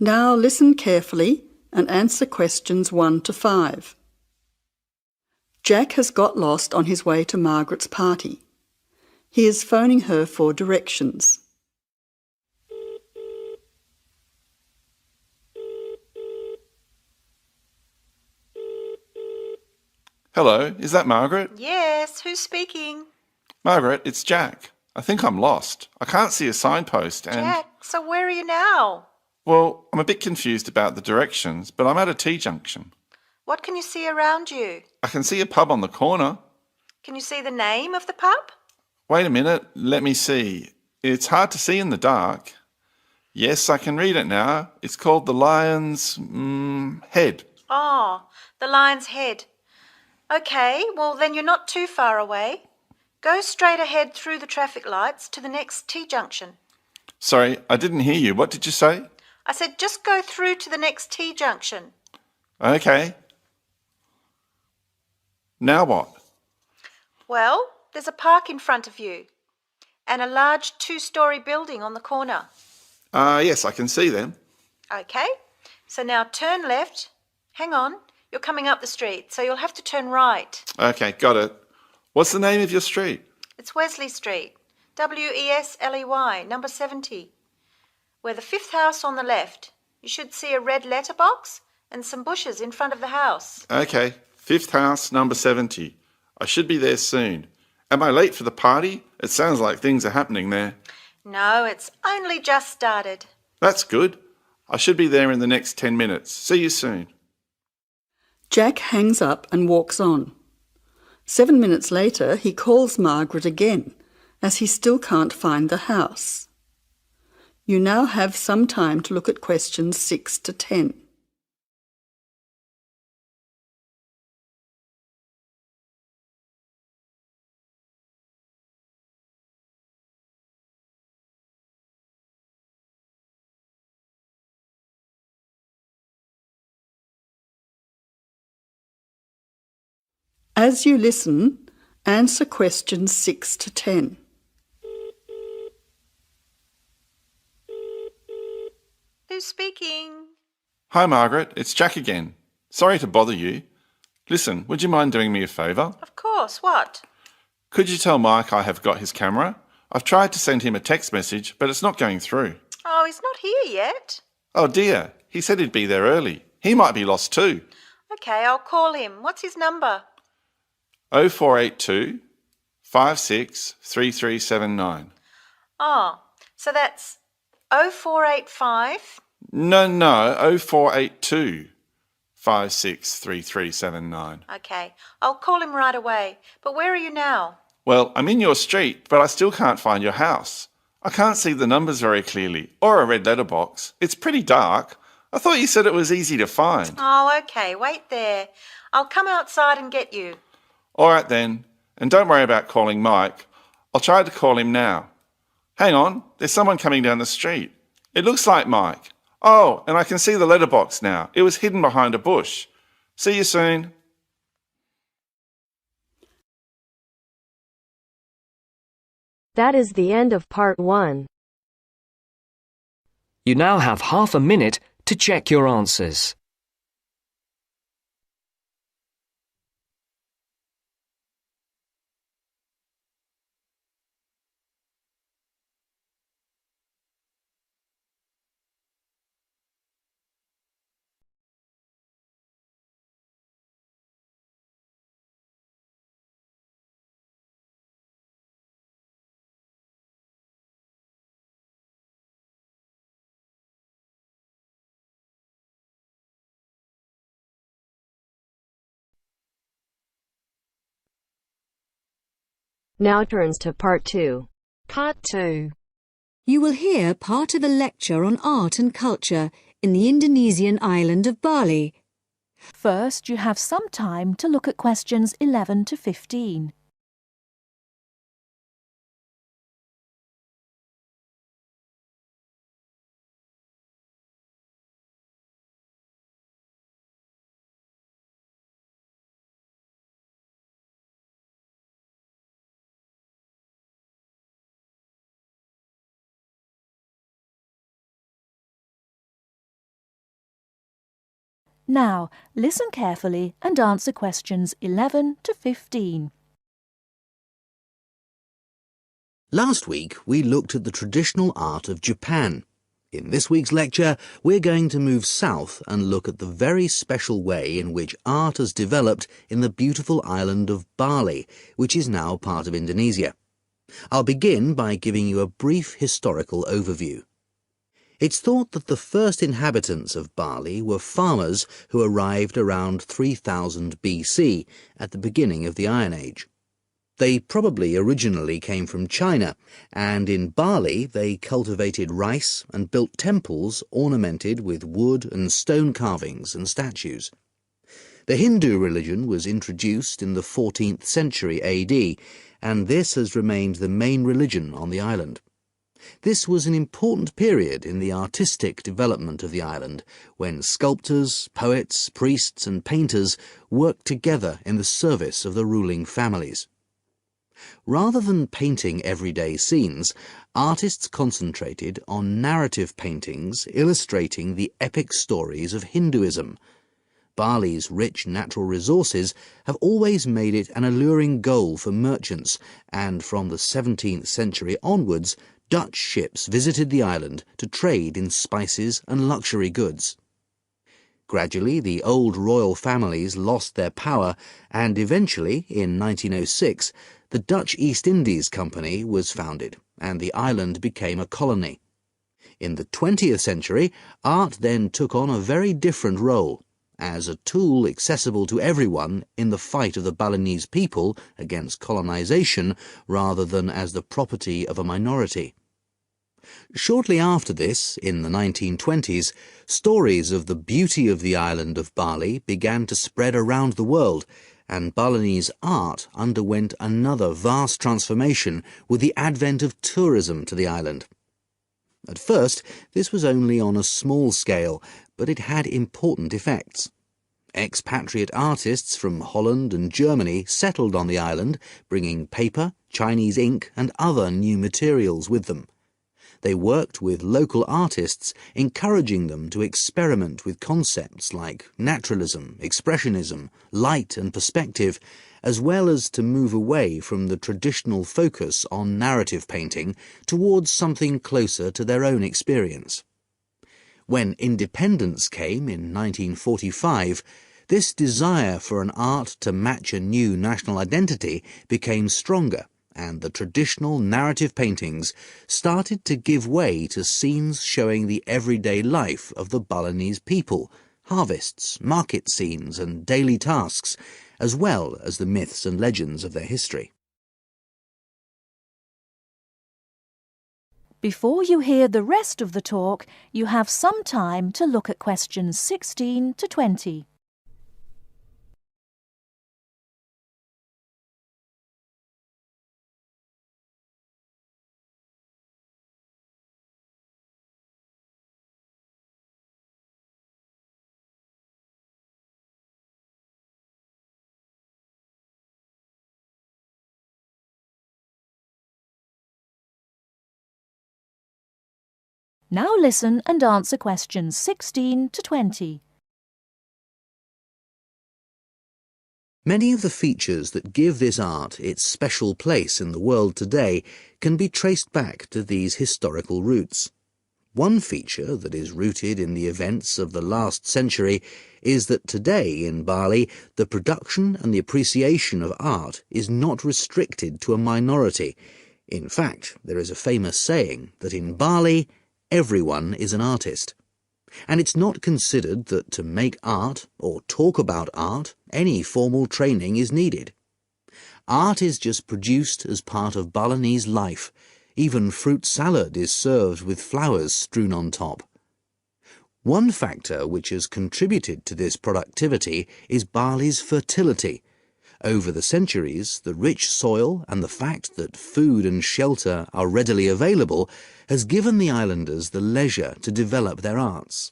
Now listen carefully and answer questions 1 to 5. Jack has got lost on his way to Margaret's party. He is phoning her for directions. Hello, is that Margaret? Yes, who's speaking? Margaret, it's Jack. I think I'm lost. I can't see a signpost and... Jack, so where are you now? Well, I'm a bit confused about the directions, but I'm at a T-junction. What can you see around you? I can see a pub on the corner. Can you see the name of the pub? Wait a minute, let me see. It's hard to see in the dark. Yes, I can read it now. It's called the Lion's Head. Oh, the Lion's Head. Okay, well then you're not too far away. Go straight ahead through the traffic lights to the next T-junction. Sorry, I didn't hear you. What did you say? I said just go through to the next T-junction. Okay. Now what? Well, there's a park in front of you and a large 2-story building on the corner. Yes, I can see them. Okay, so now turn left. Hang on, you're coming up the street, so you'll have to turn right. Okay, got it. What's the name of your street? It's Wesley Street, Wesley, number 70. We're the 5th house on the left. You should see a red letterbox and some bushes in front of the house. Okay, 5th house, number 70. I should be there soon. Am I late for the party? It sounds like things are happening there. No, it's only just started. That's good. I should be there in the next 10 minutes. See you soon. Jack hangs up and walks on. 7 minutes later, he calls Margaret again, as he still can't find the house. You now have some time to look at questions 6 to 10. As you listen, answer questions 6 to 10. Who's speaking? Hi, Margaret. It's Jack again. Sorry to bother you. Listen, would you mind doing me a favour? Of course, what? Could you tell Mike I have got his camera? I've tried to send him a text message, but it's not going through. Oh, he's not here yet. Oh dear, he said he'd be there early. He might be lost too. Okay, I'll call him. What's his number? 0482 563379. Oh, so that's 0485. No, 0482 563379. Okay, I'll call him right away. But where are you now? Well, I'm in your street, but I still can't find your house. I can't see the numbers very clearly, or a red letterbox. It's pretty dark. I thought you said it was easy to find. Oh, okay, wait there. I'll come outside and get you. All right then, and don't worry about calling Mike. I'll try to call him now. Hang on, there's someone coming down the street. It looks like Mike. Oh, and I can see the letterbox now. It was hidden behind a bush. See you soon. That is the end of part 1. You now have half a minute to check your answers. Now turns to part 2. Part 2. You will hear part of a lecture on art and culture in the Indonesian island of Bali. First, you have some time to look at questions 11 to 15. Now, listen carefully and answer questions 11 to 15. Last week, we looked at the traditional art of Japan. In this week's lecture, we're going to move south and look at the very special way in which art has developed in the beautiful island of Bali, which is now part of Indonesia. I'll begin by giving you a brief historical overview. It's thought that the first inhabitants of Bali were farmers who arrived around 3000 BC, at the beginning of the Iron Age. They probably originally came from China, and in Bali they cultivated rice and built temples ornamented with wood and stone carvings and statues. The Hindu religion was introduced in the 14th century AD, and this has remained the main religion on the island. This was an important period in the artistic development of the island, when sculptors, poets, priests and painters worked together in the service of the ruling families. Rather than painting everyday scenes, artists concentrated on narrative paintings illustrating the epic stories of Hinduism. Bali's rich natural resources have always made it an alluring goal for merchants, and from the 17th century onwards, Dutch ships visited the island to trade in spices and luxury goods. Gradually, the old royal families lost their power, and eventually, in 1906, the Dutch East Indies Company was founded, and the island became a colony. In the 20th century, art then took on a very different role, as a tool accessible to everyone in the fight of the Balinese people against colonization, rather than as the property of a minority. Shortly after this, in the 1920s, stories of the beauty of the island of Bali began to spread around the world, and Balinese art underwent another vast transformation with the advent of tourism to the island. At first, this was only on a small scale, but it had important effects. Expatriate artists from Holland and Germany settled on the island, bringing paper, Chinese ink and other new materials with them. They worked with local artists, encouraging them to experiment with concepts like naturalism, expressionism, light and perspective, as well as to move away from the traditional focus on narrative painting towards something closer to their own experience. When independence came in 1945, this desire for an art to match a new national identity became stronger, and the traditional narrative paintings started to give way to scenes showing the everyday life of the Balinese people, harvests, market scenes and daily tasks, as well as the myths and legends of their history. Before you hear the rest of the talk, you have some time to look at questions 16 to 20. Now listen and answer questions 16 to 20. Many of the features that give this art its special place in the world today can be traced back to these historical roots. One feature that is rooted in the events of the last century is that today in Bali, the production and the appreciation of art is not restricted to a minority. In fact, there is a famous saying that in Bali, everyone is an artist. And it's not considered that to make art or talk about art, any formal training is needed. Art is just produced as part of Balinese life. Even fruit salad is served with flowers strewn on top. One factor which has contributed to this productivity is Bali's fertility. Over the centuries, the rich soil and the fact that food and shelter are readily available has given the islanders the leisure to develop their arts.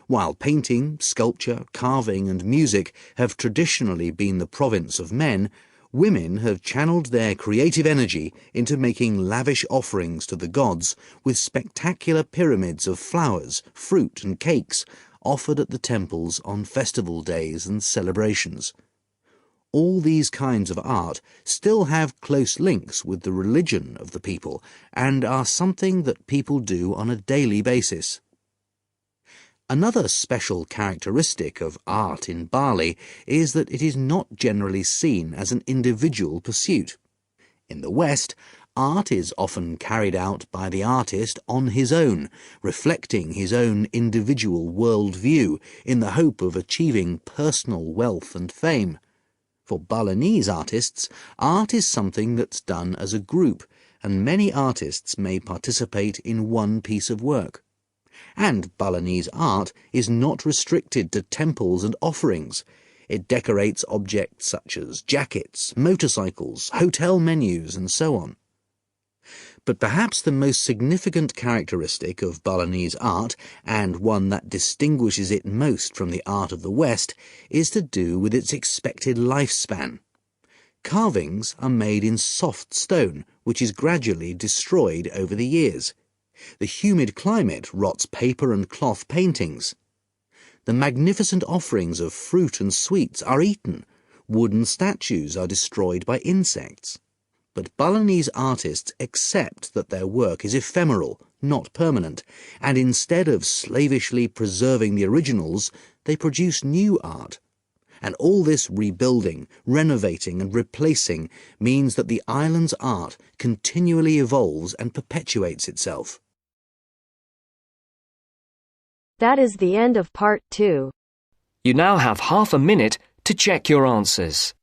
While painting, sculpture, carving and music have traditionally been the province of men, women have channeled their creative energy into making lavish offerings to the gods with spectacular pyramids of flowers, fruit and cakes, offered at the temples on festival days and celebrations. All these kinds of art still have close links with the religion of the people and are something that people do on a daily basis. Another special characteristic of art in Bali is that it is not generally seen as an individual pursuit. In the West, art is often carried out by the artist on his own, reflecting his own individual worldview in the hope of achieving personal wealth and fame. For Balinese artists, art is something that's done as a group, and many artists may participate in one piece of work. And Balinese art is not restricted to temples and offerings. It decorates objects such as jackets, motorcycles, hotel menus, and so on. But perhaps the most significant characteristic of Balinese art, and one that distinguishes it most from the art of the West, is to do with its expected lifespan. Carvings are made in soft stone, which is gradually destroyed over the years. The humid climate rots paper and cloth paintings. The magnificent offerings of fruit and sweets are eaten. Wooden statues are destroyed by insects. But Balinese artists accept that their work is ephemeral, not permanent, and instead of slavishly preserving the originals, they produce new art. And all this rebuilding, renovating and replacing means that the island's art continually evolves and perpetuates itself. That is the end of part 2. You now have half a minute to check your answers.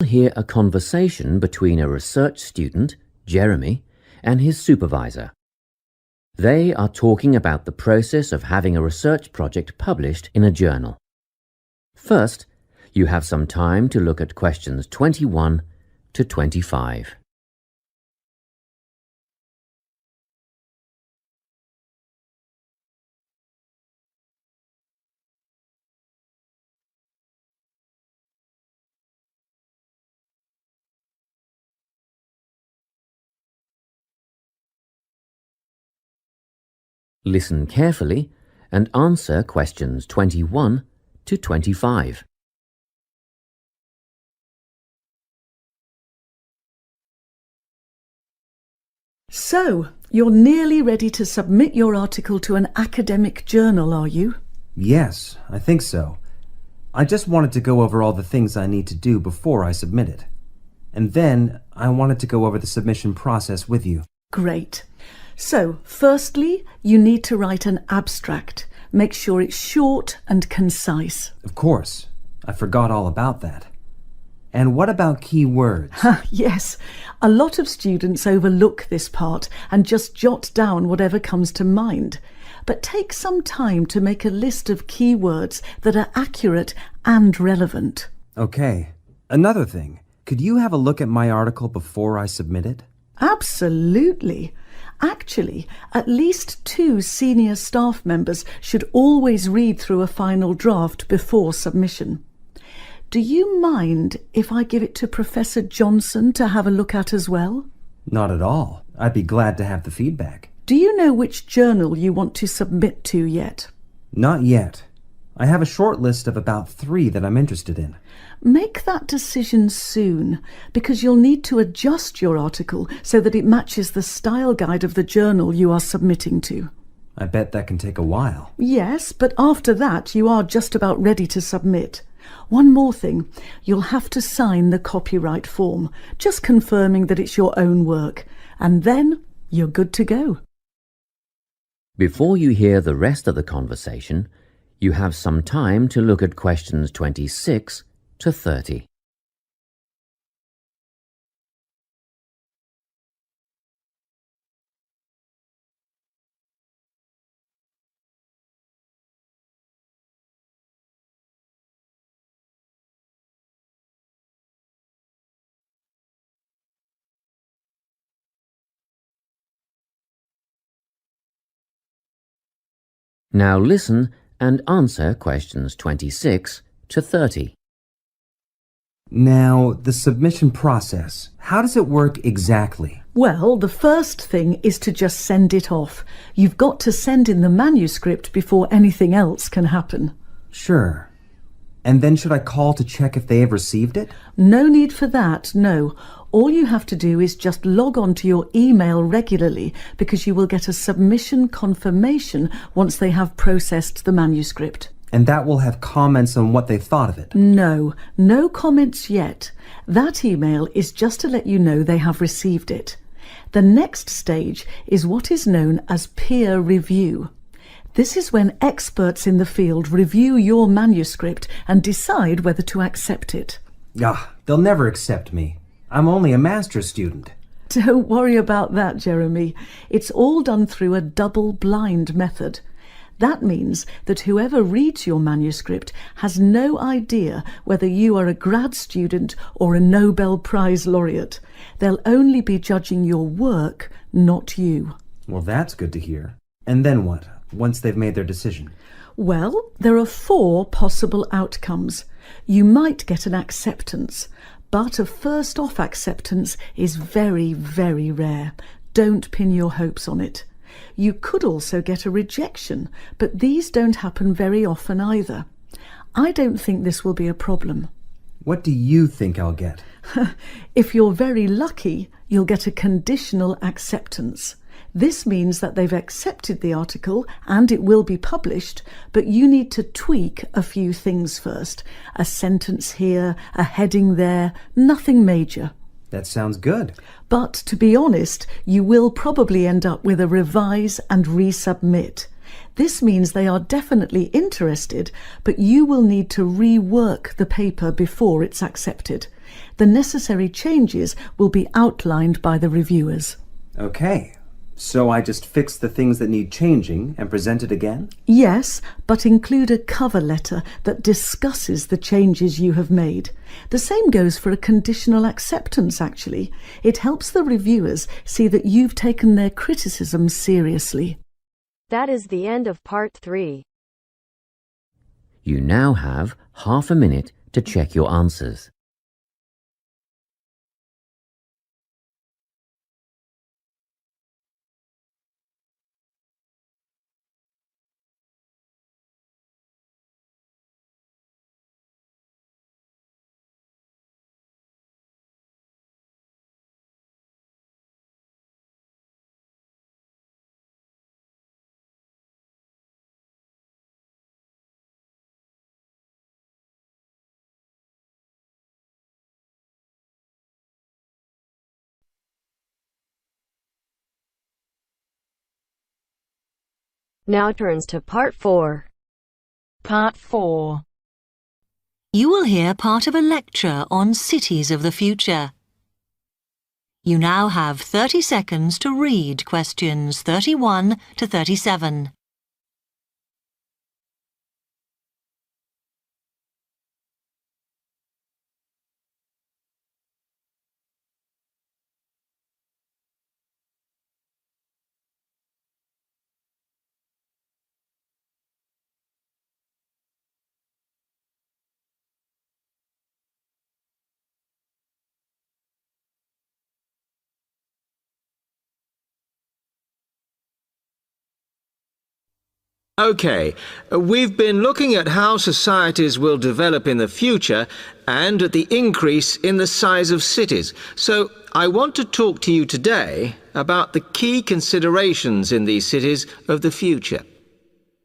Hear a conversation between a research student, Jeremy, and his supervisor. They are talking about the process of having a research project published in a journal. First, you have some time to look at questions 21 to 25. Listen carefully and answer questions 21 to 25. So, you're nearly ready to submit your article to an academic journal, are you? Yes, I think so. I just wanted to go over all the things I need to do before I submit it. And then I wanted to go over the submission process with you. Great. So, firstly, you need to write an abstract. Make sure it's short and concise. Of course. I forgot all about that. And what about key words? Yes, a lot of students overlook this part and just jot down whatever comes to mind. But take some time to make a list of key words that are accurate and relevant. Okay. Another thing, could you have a look at my article before I submit it? Absolutely. Actually, at least 2 senior staff members should always read through a final draft before submission. Do you mind if I give it to Professor Johnson to have a look at as well? Not at all. I'd be glad to have the feedback. Do you know which journal you want to submit to yet? Not yet. I have a short list of about 3 that I'm interested in. Make that decision soon, because you'll need to adjust your article so that it matches the style guide of the journal you are submitting to. I bet that can take a while. Yes, but after that you are just about ready to submit. One more thing, you'll have to sign the copyright form, just confirming that it's your own work, and then you're good to go. Before you hear the rest of the conversation, you have some time to look at questions 26 to 30. Now listen and answer questions 26 to 30. Now, the submission process. How does it work exactly? Well, the first thing is to just send it off. You've got to send in the manuscript before anything else can happen. Sure. And then should I call to check if they have received it? No need for that, no. All you have to do is just log on to your email regularly, because you will get a submission confirmation once they have processed the manuscript. And that will have comments on what they thought of it? No comments yet. That email is just to let you know they have received it. The next stage is what is known as peer review. This is when experts in the field review your manuscript and decide whether to accept it. They'll never accept me. I'm only a master's student. Don't worry about that, Jeremy. It's all done through a double-blind method. That means that whoever reads your manuscript has no idea whether you are a grad student or a Nobel Prize laureate. They'll only be judging your work, not you. Well, that's good to hear. And then what, once they've made their decision? Well, there are 4 possible outcomes. You might get an acceptance, but a first-off acceptance is very, very rare. Don't pin your hopes on it. You could also get a rejection, but these don't happen very often either. I don't think this will be a problem. What do you think I'll get? If you're very lucky, you'll get a conditional acceptance. This means that they've accepted the article and it will be published, but you need to tweak a few things first. A sentence here, a heading there, nothing major. That sounds good. But to be honest, you will probably end up with a revise and resubmit. This means they are definitely interested, but you will need to rework the paper before it's accepted. The necessary changes will be outlined by the reviewers. Okay. So I just fix the things that need changing and present it again? Yes, but include a cover letter that discusses the changes you have made. The same goes for a conditional acceptance, actually. It helps the reviewers see that you've taken their criticism seriously. That is the end of part 3. You now have half a minute to check your answers. Now turns to part 4. Part 4. You will hear part of a lecture on cities of the future. You now have 30 seconds to read questions 31 to 37. Okay, we've been looking at how societies will develop in the future and at the increase in the size of cities. So I want to talk to you today about the key considerations in these cities of the future.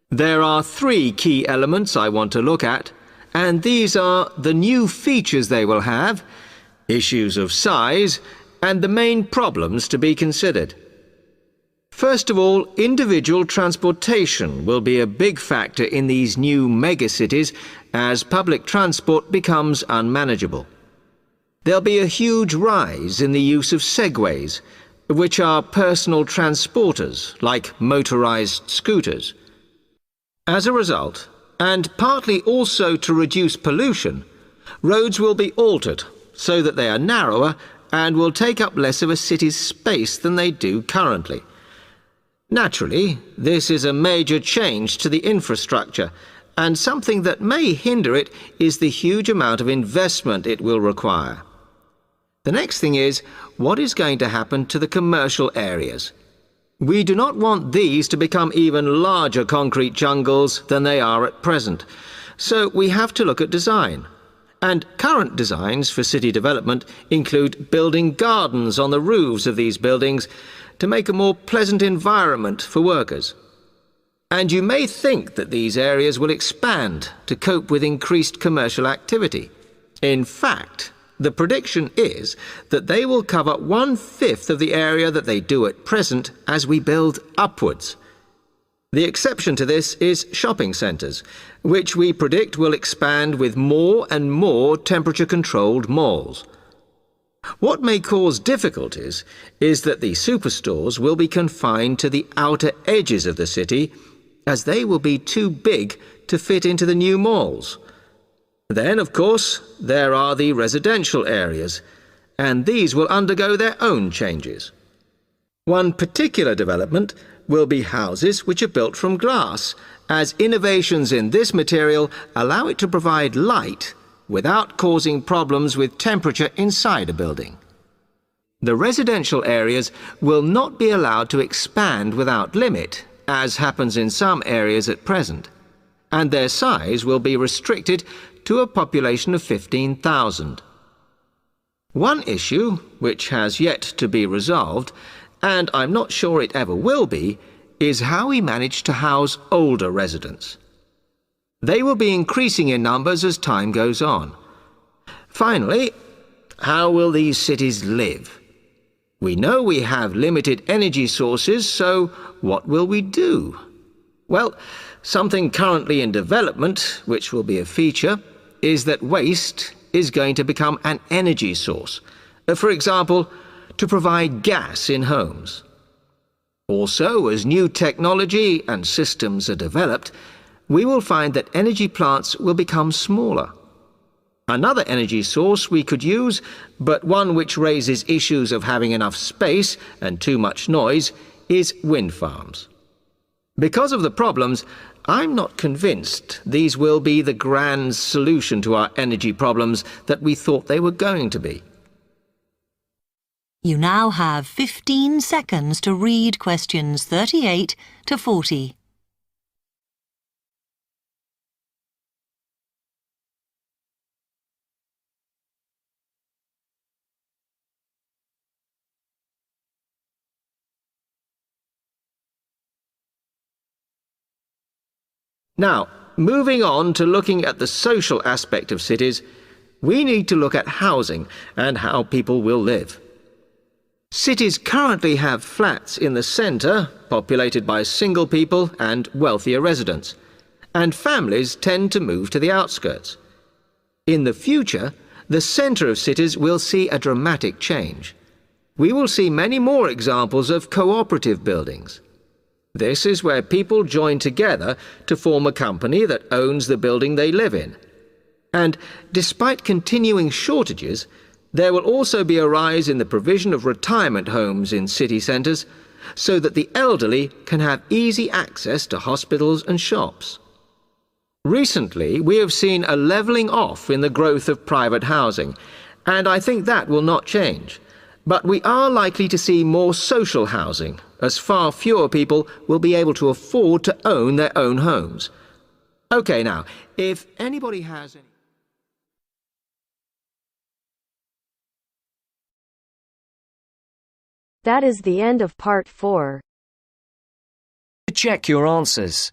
There are 3 key elements I want to look at, and these are the new features they will have, issues of size, and the main problems to be considered. First of all, individual transportation will be a big factor in these new megacities as public transport becomes unmanageable. There'll be a huge rise in the use of segways, which are personal transporters like motorized scooters. As a result, and partly also to reduce pollution, roads will be altered so that they are narrower and will take up less of a city's space than they do currently. Naturally, this is a major change to the infrastructure, and something that may hinder it is the huge amount of investment it will require. The next thing is, what is going to happen to the commercial areas? We do not want these to become even larger concrete jungles than they are at present, so we have to look at design. And current designs for city development include building gardens on the roofs of these buildings to make a more pleasant environment for workers. And you may think that these areas will expand to cope with increased commercial activity. In fact, the prediction is that they will cover 1/5 of the area that they do at present as we build upwards. The exception to this is shopping centres, which we predict will expand with more and more temperature-controlled malls. What may cause difficulties is that the superstores will be confined to the outer edges of the city, as they will be too big to fit into the new malls. Then, of course, there are the residential areas, and these will undergo their own changes. One particular development will be houses which are built from glass, as innovations in this material allow it to provide light without causing problems with temperature inside a building. The residential areas will not be allowed to expand without limit, as happens in some areas at present, and their size will be restricted to a population of 15,000. One issue, which has yet to be resolved, and I'm not sure it ever will be, is how we manage to house older residents. They will be increasing in numbers as time goes on. Finally, how will these cities live? We know we have limited energy sources, so what will we do? Well, something currently in development, which will be a feature, is that waste is going to become an energy source. For example, to provide gas in homes. Also, as new technology and systems are developed, we will find that energy plants will become smaller. Another energy source we could use, but one which raises issues of having enough space and too much noise, is wind farms. Because of the problems, I'm not convinced these will be the grand solution to our energy problems that we thought they were going to be. You now have 15 seconds to read questions 38 to 40. Now, moving on to looking at the social aspect of cities, we need to look at housing and how people will live. Cities currently have flats in the centre, populated by single people and wealthier residents, and families tend to move to the outskirts. In the future, the centre of cities will see a dramatic change. We will see many more examples of cooperative buildings. This is where people join together to form a company that owns the building they live in. And despite continuing shortages, there will also be a rise in the provision of retirement homes in city centres, so that the elderly can have easy access to hospitals and shops. Recently, we have seen a levelling off in the growth of private housing, and I think that will not change. But we are likely to see more social housing, as far fewer people will be able to afford to own their own homes. OK, now, if anybody has any... That is the end of part 4. To check your answers,